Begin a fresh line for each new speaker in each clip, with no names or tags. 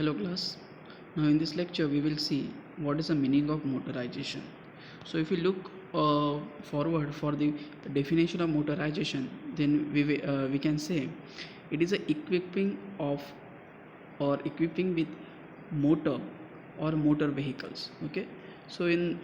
Hello class. Now in this lecture we will see what is the meaning of motorization. So if we look forward for the definition of motorization, then we can say it is a equipping of or equipping with motor or motor vehicles. Okay, so in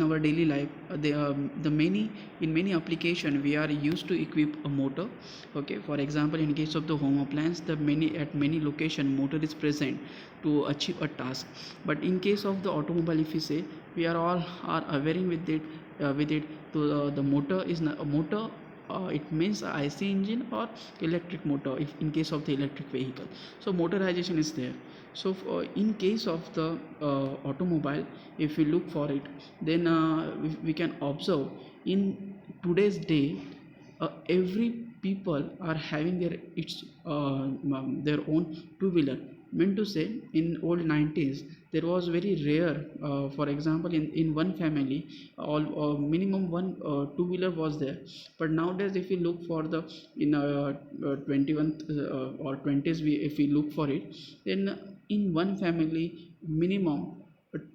our daily life, the many in many application we are used to equip a motor. Okay, for example, in case of the home appliance, the many location motor is present to achieve a task. But in case of the automobile, if we say, we are all are aware with it to the motor is a motor. It means IC engine or electric motor if in case of the electric vehicle. So motorization is there. So in case of the automobile, if we look for it, then we can observe in today's day, every people are having their own two wheeler. Meant to say, in old 90s there was very rare, for example, in one family all minimum one two wheeler was there. But nowadays if we look for the in 21 or 20s, if we look for it, then in one family minimum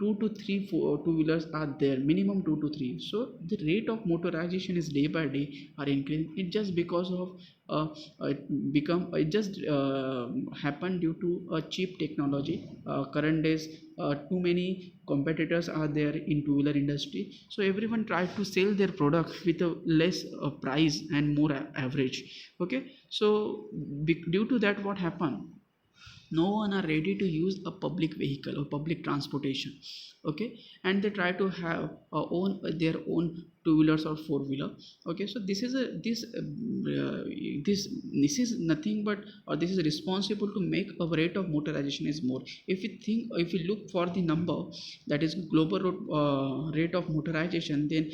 two to three four two wheelers are there, minimum two to three. So the rate of motorization is day by day are increasing. It just because of it just happened due to a cheap technology. Current days, too many competitors are there in two wheeler industry, so everyone tries to sell their product with a less price and more average. Okay, so due to that, what happened, no one are ready to use a public vehicle or public transportation. Okay, and they try to have own their own two wheelers or four wheeler. Okay, so this is a this is nothing but, or this is responsible to make a rate of motorization is more. If we look for the number, that is global rate of motorization, then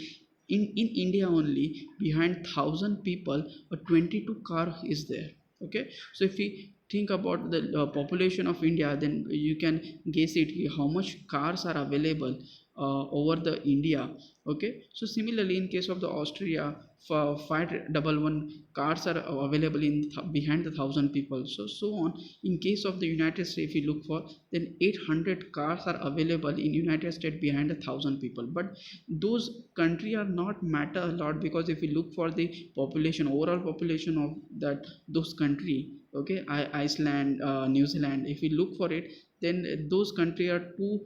in India only, behind 1,000 people, a 22 car is there. Okay, so if we think about the population of India, then you can guess it how much cars are available over the India. Okay, so similarly in case of the Austria, for 511 cars are available in behind the 1,000 people. So on. In case of the United States, if you look for, then 800 cars are available in United States behind 1,000 people. But those country are not matter a lot, because if you look for the population, overall population of that those country, okay, Iceland, New Zealand, if we look for it, then those countries are too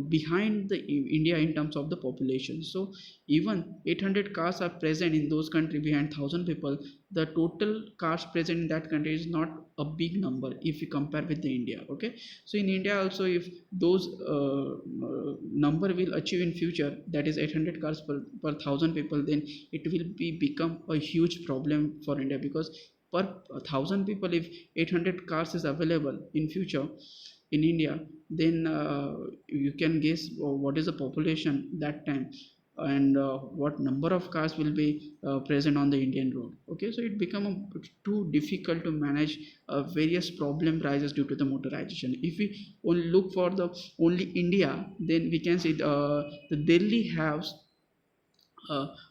behind the India in terms of the population. So even 800 cars are present in those countries behind 1,000 people. The total cars present in that country is not a big number if we compare with the India. Okay, so in India also, if those number will achieve in future, that is 800 cars per 1,000 people, then it will become a huge problem for India, because per 1,000 people, if 800 cars is available in future in India, then you can guess what is the population that time, and what number of cars will be present on the Indian road. Okay, so it become too difficult to manage. Various problem rises due to the motorization. If we only look for the only India, then we can see the Delhi has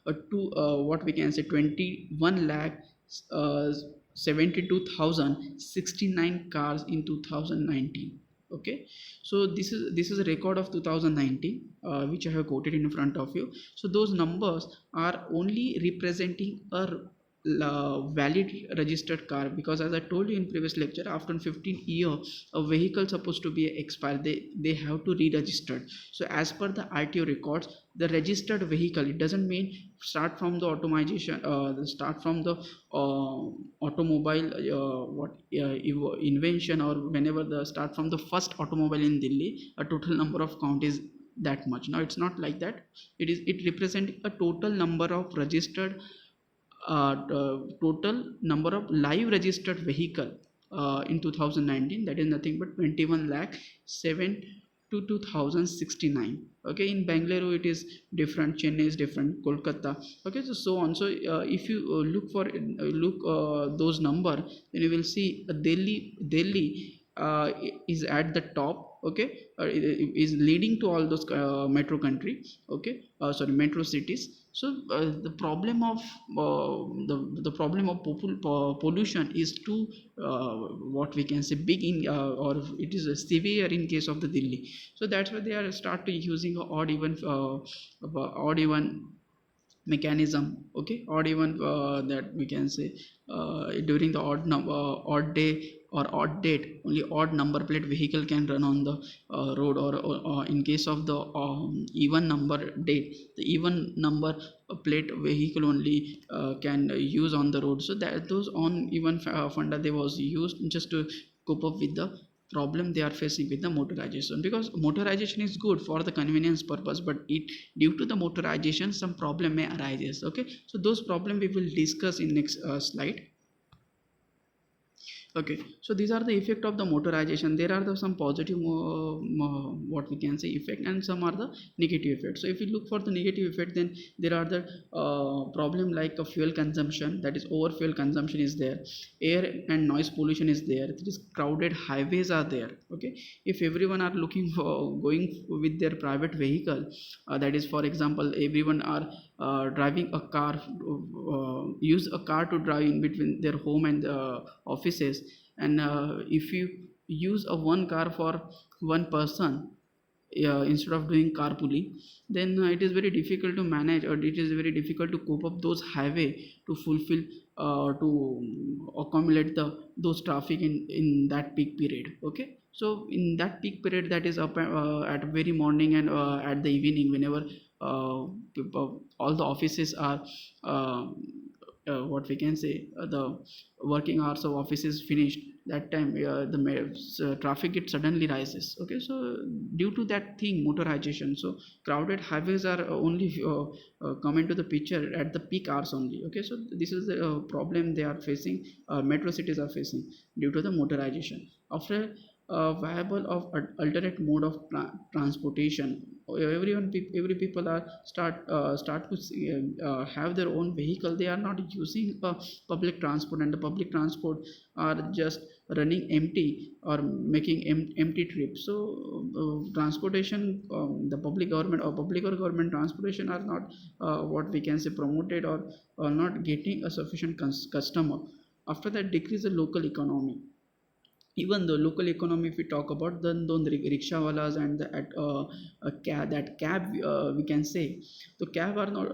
what we can say 21 lakh uh, 72,069 cars in 2019. Okay, so this is a record of 2019, which I have quoted in front of you. So those numbers are only representing a valid registered car, because as I told you in previous lecture, after 15 years a vehicle supposed to be expired, they have to re-registered. So as per the RTO records, the registered vehicle, it doesn't mean start from the automation, start from the automobile invention, or whenever the start from the first automobile in Delhi, a total number of count is that much. Now it's not like that. It represents a total number of registered, total number of live registered vehicle in 2019, that is nothing but 21 lakh 7 to 2069. Okay, in Bangalore it is different, Chennai is different, Kolkata. Okay, so on. So if you look those number, then you will see Delhi is at the top. Okay, is leading to all those metro country. Okay, sorry, metro cities. So the problem of the problem of pollution is too what we can say big in or it is severe in case of the Delhi. So that's why they are start to using a odd even mechanism, okay, or even that we can say during the odd day or odd date only odd number plate vehicle can run on the road, or in case of the even number date the even number plate vehicle only can use on the road. So that those on even funda they was used just to cope up with the problem they are facing with the motorization, because motorization is good for the convenience purpose, but it due to the motorization some problem may arises. Okay, so those problem we will discuss in next slide. Okay, so these are the effect of the motorization. There are the some positive what we can say effect, and some are the negative effect. So if you look for the negative effect, then there are the problem like a fuel consumption, that is over fuel consumption is there, air and noise pollution is there, there is crowded highways are there. Okay, if everyone are looking for going with their private vehicle, that is for example everyone are driving a car, use a car to drive in between their home and offices, and if you use a one car for one person instead of doing carpooling, then it is very difficult to manage, or it is very difficult to cope up those highway to fulfill to accumulate the those traffic in that peak period. Okay, so in that peak period, that is up at very morning and at the evening, whenever all the offices are what we can say the working hours of office is finished, that time traffic it suddenly rises. Okay, so due to that thing motorization, so crowded highways are only come into the picture at the peak hours only. Okay, so this is the problem they are facing, metro cities are facing due to the motorization. After viable of alternate mode of transportation, every people are start to have their own vehicle, they are not using public transport, and the public transport are just running empty or making empty trips. So transportation, the public government or public or government transportation are not what we can say promoted, or not getting a sufficient customer. After that, decrease the local economy. Even the local economy, if we talk about, then the rickshaw walas and the at that cab, we can say the cab are not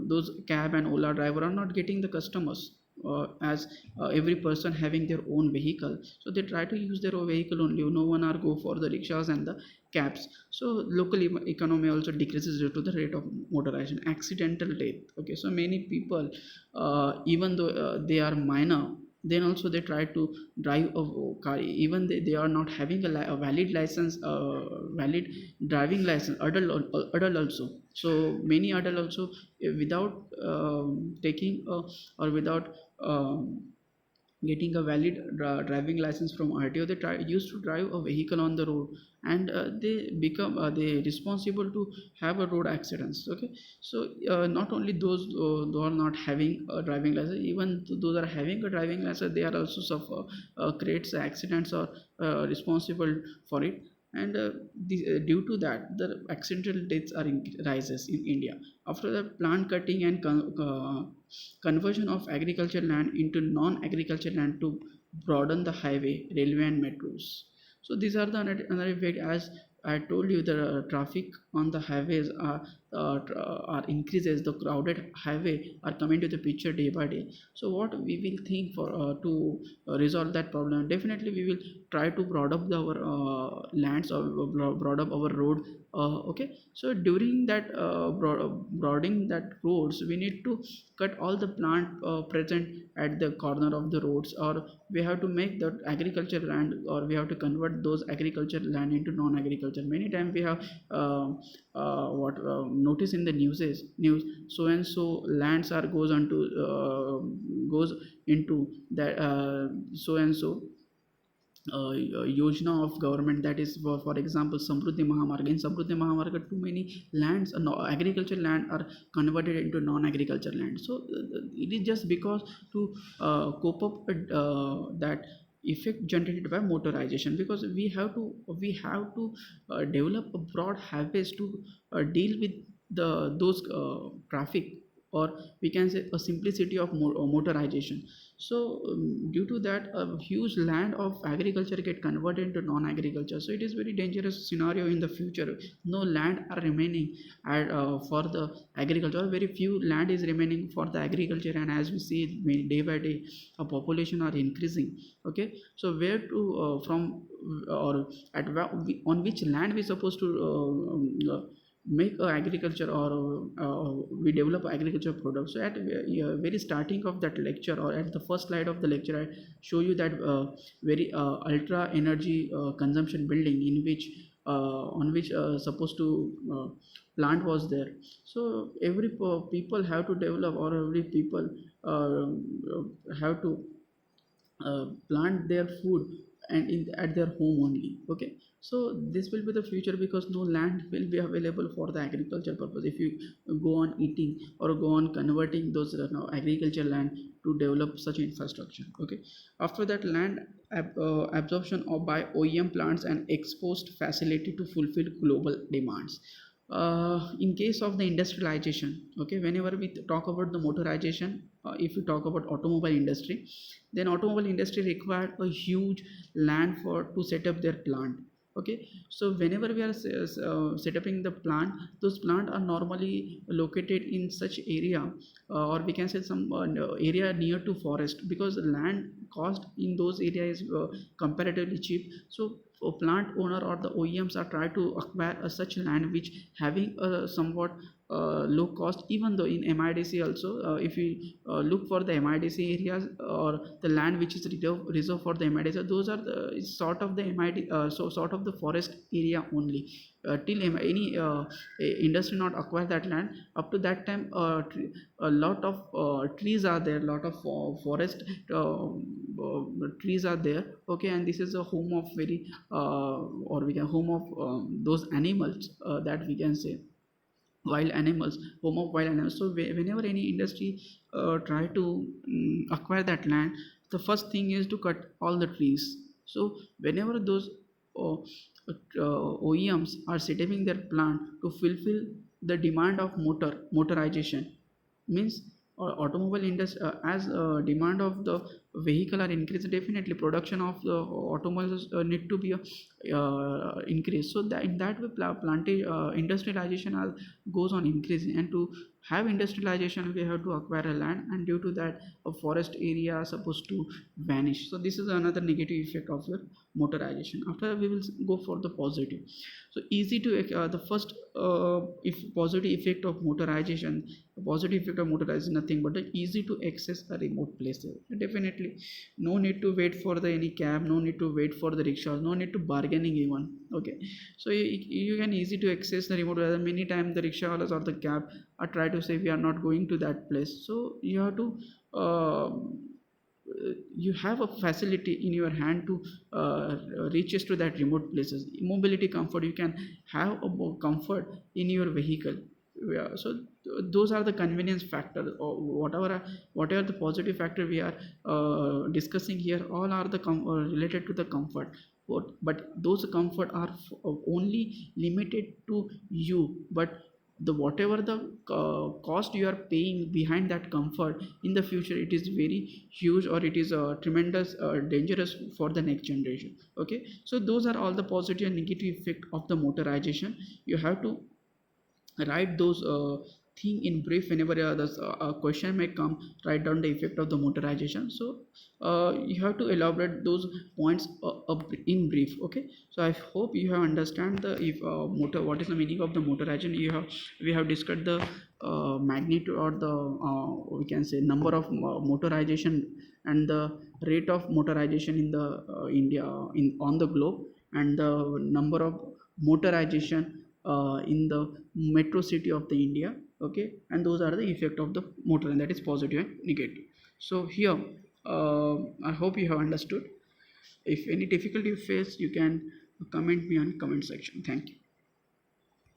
those cab and ola driver are not getting the customers, as every person having their own vehicle, so they try to use their own vehicle only, no one are go for the rickshaws and the cabs. So local economy also decreases due to the rate of motorization. Accidental death, okay, so many people even though they are minor, then also they try to drive a car, even they are not having a valid license, valid driving license, adult also. So many adult also without taking or without getting a valid driving license from RTO, they used to drive a vehicle on the road, and they become they responsible to have a road accidents. Okay, so not only those who are not having a driving license, even those are having a driving license, they are also suffer creates accidents or responsible for it. And due to that, the accidental deaths are rises in India. After the plant cutting and conversion of agricultural land into non-agricultural land to broaden the highway, railway, and metros. So these are the another effect. As I told you, the traffic on the highways are increases. The crowded highway are coming to the picture day by day. So what we will think for to resolve that problem? Definitely, we will try to broad up our lands, or broad up our road. Okay, so during that broadening that roads, we need to cut all the plant present at the corner of the roads, or we have to make the agriculture land, or we have to convert those agriculture land into non-agriculture. Many times we have what notice in the news, so and so lands are goes into that so and so yojana of government, that is for example Samruddhi Mahamarga. In Samruddhi Mahamarga, too many lands, no, agriculture land are converted into non-agriculture land. So it is just because to cope up with that effect generated by motorization, because we have to develop a broad habits to deal with the those traffic, or we can say a simplicity of motorization. So due to that, a huge land of agriculture get converted into non-agriculture, so it is very dangerous scenario in the future. No land are remaining for the agriculture. Very few land is remaining for the agriculture, and as we see day by day, a population are increasing. Okay, so where to from or on which land we supposed to make agriculture, or we develop agriculture products. So at very starting of that lecture, or at the first slide of the lecture, I show you that very ultra energy consumption building, in which on which supposed to plant was there. So every people have to develop, or every people have to plant their food and at their home only. Okay, so this will be the future, because no land will be available for the agriculture purpose if you go on eating or go on converting those agriculture land to develop such infrastructure. Okay, after that, land absorption of by OEM plants and exposed facility to fulfill global demands. In case of the industrialization, okay, whenever we talk about the motorization, if we talk about automobile industry, then automobile industry required a huge land for to set up their plant. Okay, so whenever we are setting the plant, those plants are normally located in such area, or we can say some area near to forest, because land cost in those areas is comparatively cheap. So plant owner or the OEMs are trying to acquire such land which having a somewhat low cost. Even though in MIDC also, if you look for the MIDC areas, or the land which is reserved for the MIDC, those are the sort of the MID so sort of the forest area only. Till any industry not acquire that land, up to that time a lot of trees are there, lot of forest trees are there. Okay, and this is a home of very or we can home of those animals, that we can say wild animals, home of wild animals. So whenever any industry try to acquire that land, the first thing is to cut all the trees. So whenever those uh, OEMs are setting their plant to fulfill the demand of motorization, means automobile industry, as demand of the vehicle are increased, definitely production of the automobiles need to be increased. So that in that way, plantage industrialization goes on increasing, and to have industrialization we have to acquire a land, and due to that a forest area are supposed to vanish. So this is another negative effect of your motorization. After we will go for the positive. So easy to the first if positive effect of motorization, the positive effect of motorization is nothing but easy to access a remote places. Definitely no need to wait for the any cab, no need to wait for the rickshaw, no need to bargaining even. Okay, so you can easy to access the remote. Many times the rickshaws or the cab are try to say we are not going to that place, so you have to uh, you have a facility in your hand to reaches to that remote places. Mobility comfort, you can have a more comfort in your vehicle. Yeah, so those are the convenience factor, or whatever the positive factor we are discussing here, all are the related to the comfort. But those comfort are only limited to you, but the whatever the cost you are paying behind that comfort, in the future it is very huge, or it is tremendous dangerous for the next generation. Okay, so those are all the positive and negative effect of the motorization. You have to write those thing in brief. Whenever a question may come, write down the effect of the motorization. So you have to elaborate those points in brief. Okay, so I hope you have understand the if motor what is the meaning of the motorization. We have discussed the magnitude, or the we can say number of motorization, and the rate of motorization in the India in on the globe, and the number of motorization in the metro city of the India. Okay, and those are the effect of the motor, and that is positive and negative. So here I hope you have understood. If any difficulty you face, you can comment me on comment section. Thank you.